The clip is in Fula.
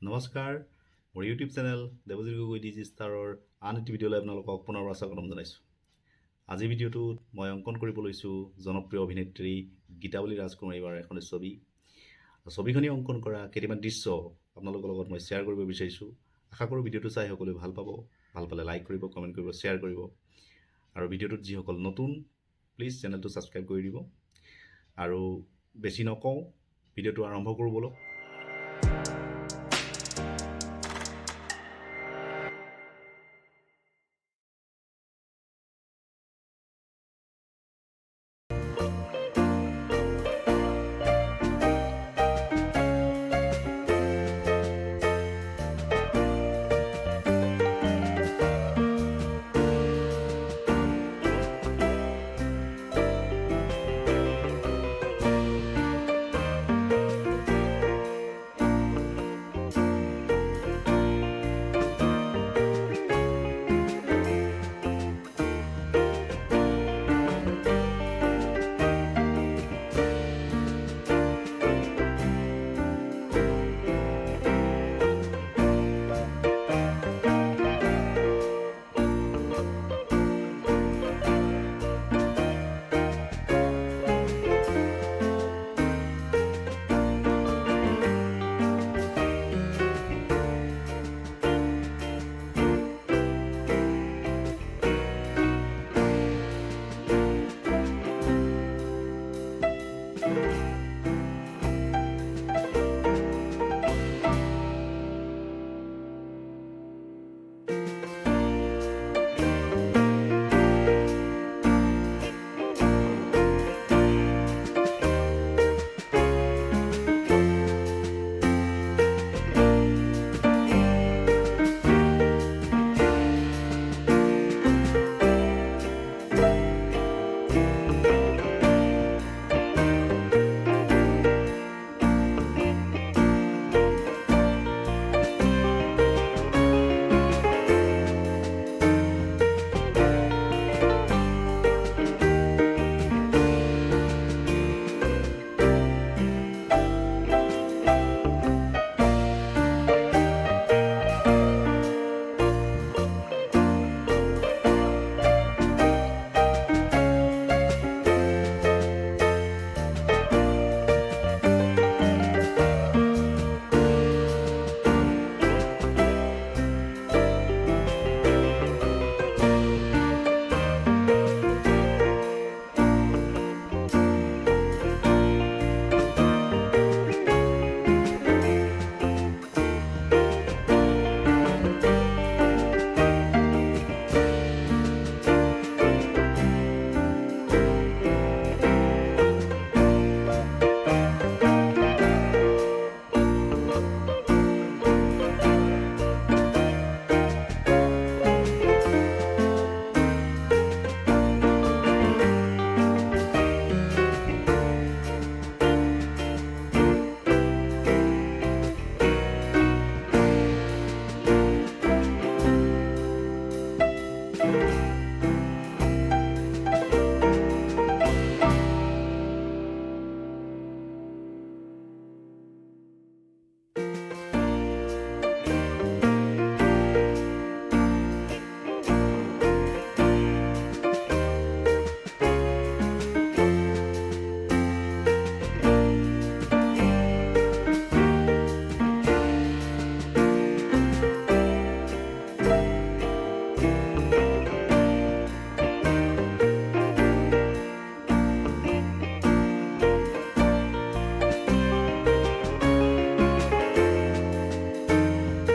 নমস্কাৰ, মোৰ YouTube channel Debajit ডিজি ষ্টাৰৰ আন এটি ভিডিঅ'লৈ আপোনালোকক পুনৰ স্বাগতম জনাইছোঁ। আজিৰ ভিডিঅ'টোত মই অংকন কৰিব লৈছোঁ জনপ্ৰিয় অভিনেত্ৰী গীতাৱলী ৰাজকুমাৰীৰ এখন ছবি। ছবিখনি অংকন কৰা কেইটামান দৃশ্য আপোনালোকৰ লগত মই শ্বেয়াৰ কৰিব বিচাৰিছোঁ। আশা কৰোঁ ভিডিঅ'টো চাই সকলোৱে ভাল পাব। ভাল পালে লাইক কৰিব, কমেণ্ট কৰিব, শ্বেয়াৰ কৰিব। আৰু ভিডিঅ'টোত যিসকল নতুন প্লিজ চেনেলটো ছাবস্ক্ৰাইব কৰি দিব। আৰু বেছি নকওঁ, ভিডিঅ'টো আৰম্ভ কৰোঁ বলক।